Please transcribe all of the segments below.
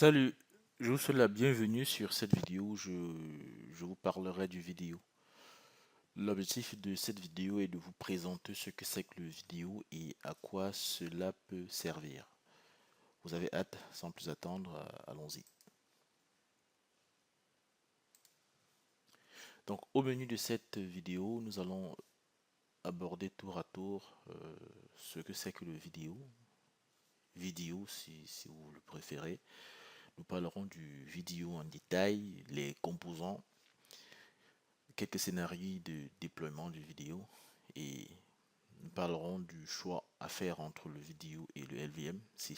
Salut, je vous souhaite la bienvenue sur cette vidéo où je vous parlerai du vidéo. L'objectif de cette vidéo est de vous présenter ce que c'est que le vidéo et à quoi cela peut servir. Vous avez hâte, sans plus attendre, allons-y. Donc au menu de cette vidéo, nous allons aborder tour à tour ce que c'est que le vidéo. Vidéo si vous le préférez. Nous parlerons du vidéo en détail, les composants, quelques scénarios de déploiement de vidéo et nous parlerons du choix à faire entre le vidéo et le LVM, s'il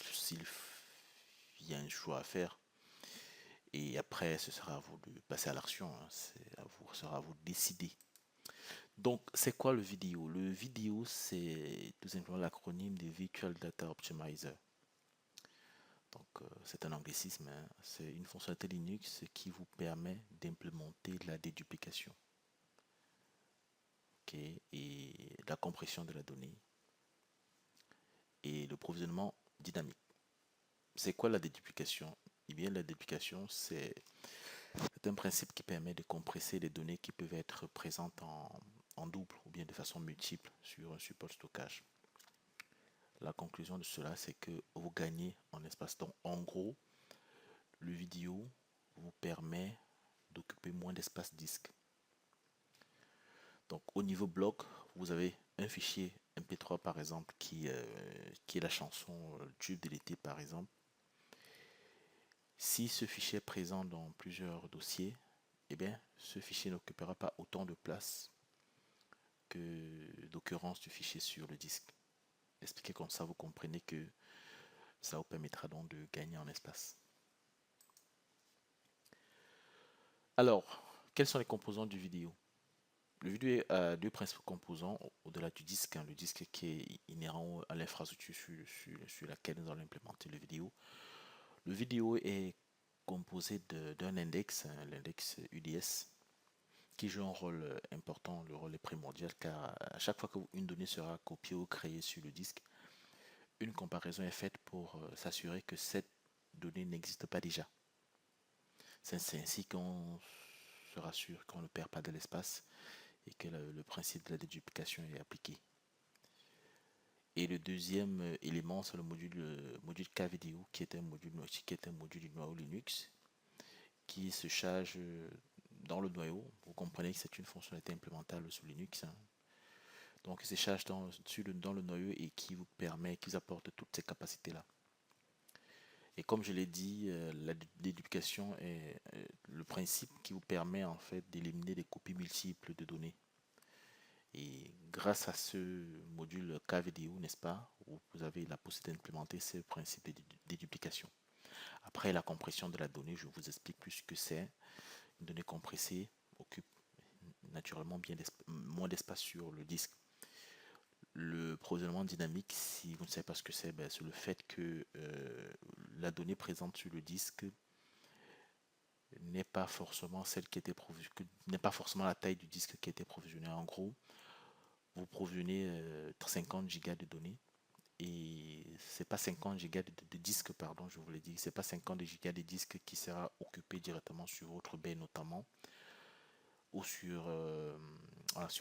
y a un choix à faire. Et après, ce sera à vous de passer à l'action, hein. Ce sera à vous de décider. Donc, c'est quoi le vidéo? Le vidéo, c'est tout simplement l'acronyme de Virtual Data Optimizer. Donc, c'est un anglicisme, hein. C'est une fonctionnalité Linux qui vous permet d'implémenter la déduplication, okay, et la compression de la donnée et le provisionnement dynamique. C'est quoi la déduplication? Eh bien, la déduplication, c'est un principe qui permet de compresser les données qui peuvent être présentes en double ou bien de façon multiple sur un support de stockage. La conclusion de cela, c'est que vous gagnez en espace. Donc, en gros, le vidéo vous permet d'occuper moins d'espace disque. Donc, au niveau bloc, vous avez un fichier MP3 par exemple qui est la chanson Tube de l'été par exemple. Si ce fichier est présent dans plusieurs dossiers, eh bien, ce fichier n'occupera pas autant de place que d'occurrence du fichier sur le disque. Expliqué comme ça, vous comprenez que ça vous permettra donc de gagner en espace. Alors, quels sont les composants du vidéo? Le vidéo a deux principaux composants au-delà du disque, hein, le disque qui est inhérent à l'infrastructure sur laquelle nous allons implémenter le vidéo. Le vidéo est composé d'un index, hein, l'index UDS, qui joue un rôle important. Le rôle est primordial car à chaque fois qu'une donnée sera copiée ou créée sur le disque, une comparaison est faite pour s'assurer que cette donnée n'existe pas déjà. C'est ainsi qu'on se rassure qu'on ne perd pas de l'espace et que le principe de la déduplication est appliqué. Et le deuxième élément, c'est le module KVideo, qui est un module du noyau Linux, qui se charge dans le noyau. Vous comprenez que c'est une fonctionnalité implémentable sous Linux, hein. Donc, il se charge dans le noyau et qui vous permet, qui vous apporte toutes ces capacités-là. Et comme je l'ai dit, la déduplication est le principe qui vous permet en fait d'éliminer des copies multiples de données. Et grâce à ce module KVideo, n'est-ce pas, vous avez la possibilité d'implémenter ce principe de déduplication. Après la compression de la donnée, je vous explique plus ce que c'est. Une donnée compressée occupe naturellement moins d'espace sur le disque. Le provisionnement dynamique, si vous ne savez pas ce que c'est, c'est le fait que la donnée présente sur le disque n'est pas forcément celle qui était n'est pas forcément la taille du disque qui a été provisionné. En gros, vous provisionnez 50 gigas de données et c'est pas 50 gigas de disque, pardon, je vous l'ai dit, c'est pas 50 gigas de disque qui sera occupé directement sur votre baie notamment ou sur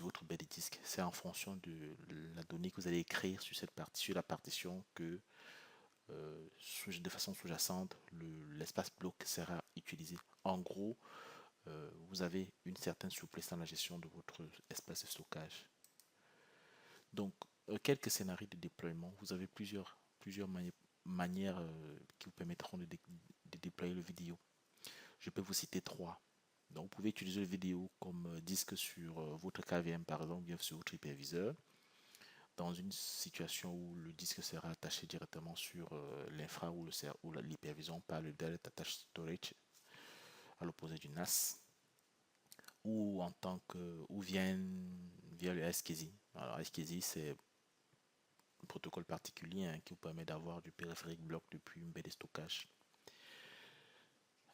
votre baie de disque. C'est en fonction de la donnée que vous allez écrire sur sur la partition que de façon sous-jacente, l'espace bloc sera utilisé. En gros, vous avez une certaine souplesse dans la gestion de votre espace de stockage. Donc, quelques scénarios de déploiement. Vous avez plusieurs manières qui vous permettront de déployer le vidéo. Je peux vous citer trois. Donc, vous pouvez utiliser le vidéo comme disque sur votre KVM, par exemple, bien sur votre hyperviseur, dans une situation où le disque sera attaché directement sur l'infra ou l'hypervision par le Direct Attached Storage à l'opposé du NAS, ou en tant que ou via le SKZ. Alors SKZ, c'est un protocole particulier, hein, qui vous permet d'avoir du périphérique bloc depuis une baie de stockage,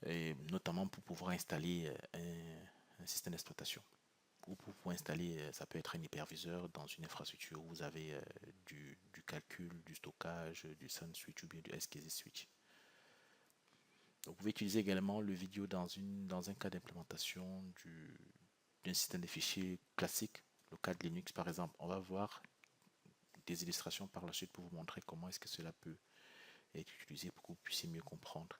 et notamment pour pouvoir installer un système d'exploitation ou pour pouvoir installer, ça peut être un hyperviseur dans une infrastructure où vous avez du calcul, du stockage, du SAN switch ou bien du SKZ switch. Donc, vous pouvez utiliser également le vidéo dans un cas d'implémentation d'un système de fichiers classique, le cas de Linux par exemple. On va voir des illustrations par la suite pour vous montrer comment est-ce que cela peut être utilisé pour que vous puissiez mieux comprendre.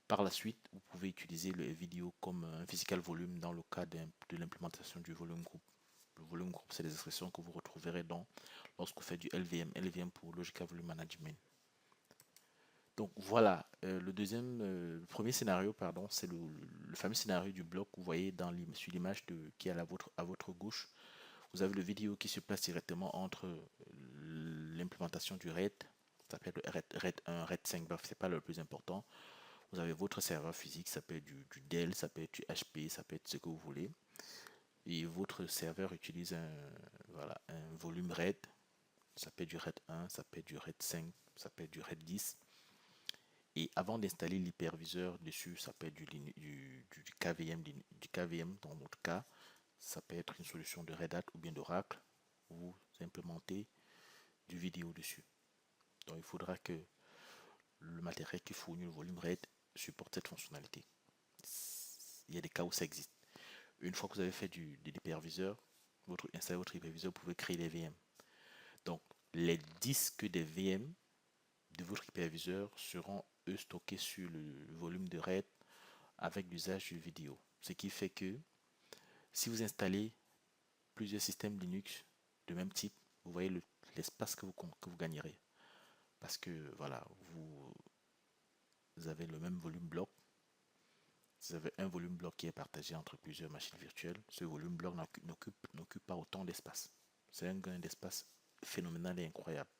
Par la suite, vous pouvez utiliser le vidéo comme un physical volume dans le cas de l'implémentation du volume group. Le volume group, c'est des expressions que vous retrouverez lorsque vous faites du LVM. LVM pour Logical Volume Management. Donc voilà, le premier scénario, pardon, c'est le fameux scénario du bloc que vous voyez sur l'image qui est à votre gauche. Vous avez le vidéo qui se place directement entre l'implémentation du RAID, ça s'appelle RAID 1, RAID 5, bref, c'est pas le plus important. Vous avez votre serveur physique, ça peut être du Dell, ça peut être du HP, ça peut être ce que vous voulez. Et votre serveur utilise voilà, un volume RAID, ça peut être du RAID 1, ça peut être du RAID 5, ça peut être du RAID 10. Et avant d'installer l'hyperviseur dessus, ça peut être du KVM dans notre cas, ça peut être une solution de Red Hat ou bien d'Oracle. Vous implémentez du vidéo dessus. Donc il faudra que le matériel qui fournit le volume RAID supporte cette fonctionnalité. Il y a des cas où ça existe. Une fois que vous avez fait de l'hyperviseur, installé votre hyperviseur, vous pouvez créer les VM. Donc les disques des VM de votre hyperviseur seront eux stockés sur le volume de RAID avec l'usage du vidéo. Ce qui fait que si vous installez plusieurs systèmes Linux de même type, vous voyez l'espace que vous gagnerez. Parce que voilà, vous avez le même volume bloc. Vous avez un volume bloc qui est partagé entre plusieurs machines virtuelles. Ce volume bloc n'occupe pas autant d'espace. C'est un gain d'espace phénoménal et incroyable.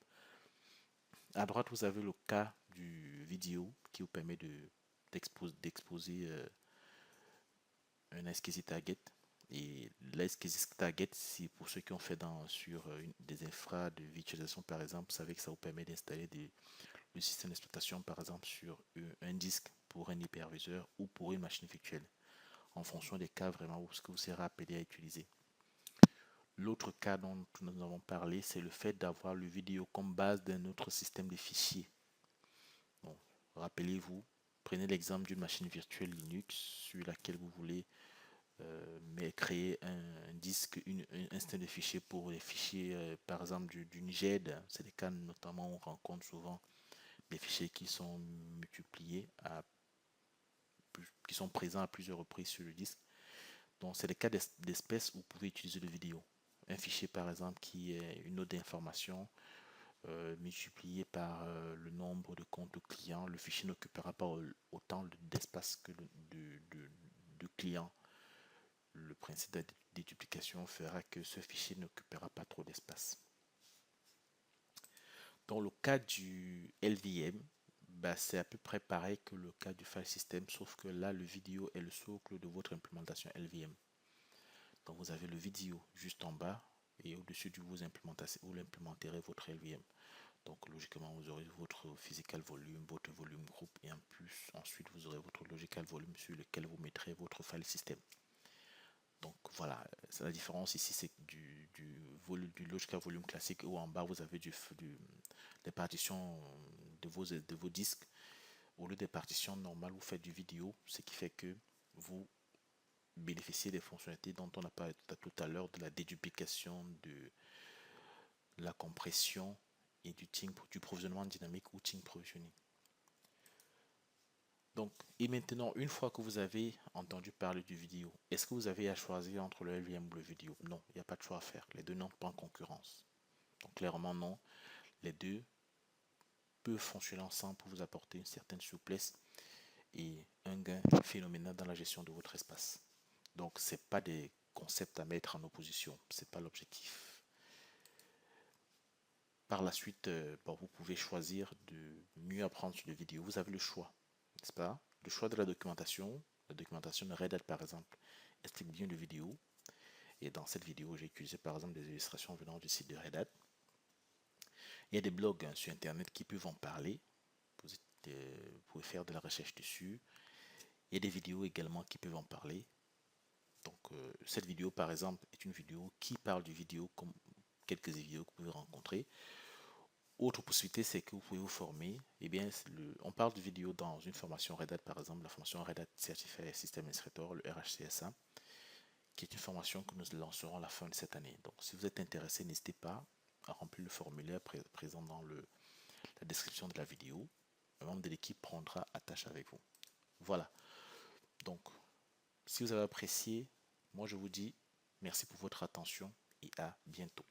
À droite, vous avez le cas du vidéo qui vous permet d'exposer un SKZ target. Et l'SKZ target, c'est pour ceux qui ont fait sur des infras de virtualisation par exemple, vous savez que ça vous permet d'installer le système d'exploitation par exemple sur un disque pour un hyperviseur ou pour une machine virtuelle en fonction des cas vraiment où ce que vous serez appelé à utiliser. L'autre cas dont nous avons parlé, c'est le fait d'avoir le vidéo comme base d'un autre système de fichiers. Bon, rappelez-vous, prenez l'exemple d'une machine virtuelle Linux sur laquelle vous voulez mais créer un disque, un système de fichiers pour les fichiers, par exemple du NGED. C'est des cas notamment où on rencontre souvent des fichiers qui sont multipliés, qui sont présents à plusieurs reprises sur le disque. Donc c'est des cas d'espèces où vous pouvez utiliser le vidéo. Un fichier par exemple qui est une note d'information multiplié par le nombre de comptes clients. Le fichier n'occupera pas autant d'espace que de clients. Le principe de déduplication fera que ce fichier n'occupera pas trop d'espace. Dans le cas du LVM, bah, c'est à peu près pareil que le cas du file system, sauf que là, le vidéo est le socle de votre implémentation LVM. Donc vous avez le vidéo juste en bas et au-dessus de vous implémenterez votre LVM. Donc logiquement, vous aurez votre physical volume, votre volume group et en plus, ensuite, vous aurez votre logical volume sur lequel vous mettrez votre file system. Donc voilà, c'est la différence ici, c'est du logical volume classique où en bas vous avez des partitions de vos disques. Au lieu des partitions normales, vous faites du vidéo, ce qui fait que vous bénéficiez des fonctionnalités dont on a parlé tout à l'heure, de la déduplication, de la compression et du provisionnement dynamique ou ting provisioning. Donc, et maintenant, une fois que vous avez entendu parler du vidéo, est-ce que vous avez à choisir entre le LVM ou le vidéo? Non, il n'y a pas de choix à faire. Les deux n'entrent pas en concurrence. Donc, clairement, non. Les deux peuvent fonctionner ensemble pour vous apporter une certaine souplesse et un gain phénoménal dans la gestion de votre espace. Donc, ce n'est pas des concepts à mettre en opposition. Ce n'est pas l'objectif. Par la suite, vous pouvez choisir de mieux apprendre sur les vidéos. Vous avez le choix, n'est-ce pas? Le choix de la documentation de Red Hat par exemple, explique bien de vidéo. Et dans cette vidéo, j'ai utilisé par exemple des illustrations venant du site de Red Hat. Il y a des blogs sur Internet qui peuvent en parler. Vous pouvez faire de la recherche dessus. Il y a des vidéos également qui peuvent en parler. Donc cette vidéo par exemple est une vidéo qui parle du vidéo comme quelques vidéos que vous pouvez rencontrer. Autre possibilité, c'est que vous pouvez vous former. Eh bien, on parle de vidéo dans une formation Red Hat, par exemple, la formation Red Hat Certified System Administrator, le RHCSA, qui est une formation que nous lancerons à la fin de cette année. Donc, si vous êtes intéressé, n'hésitez pas à remplir le formulaire présent dans la description de la vidéo. Un membre de l'équipe prendra attache avec vous. Voilà. Donc, si vous avez apprécié, moi je vous dis merci pour votre attention et à bientôt.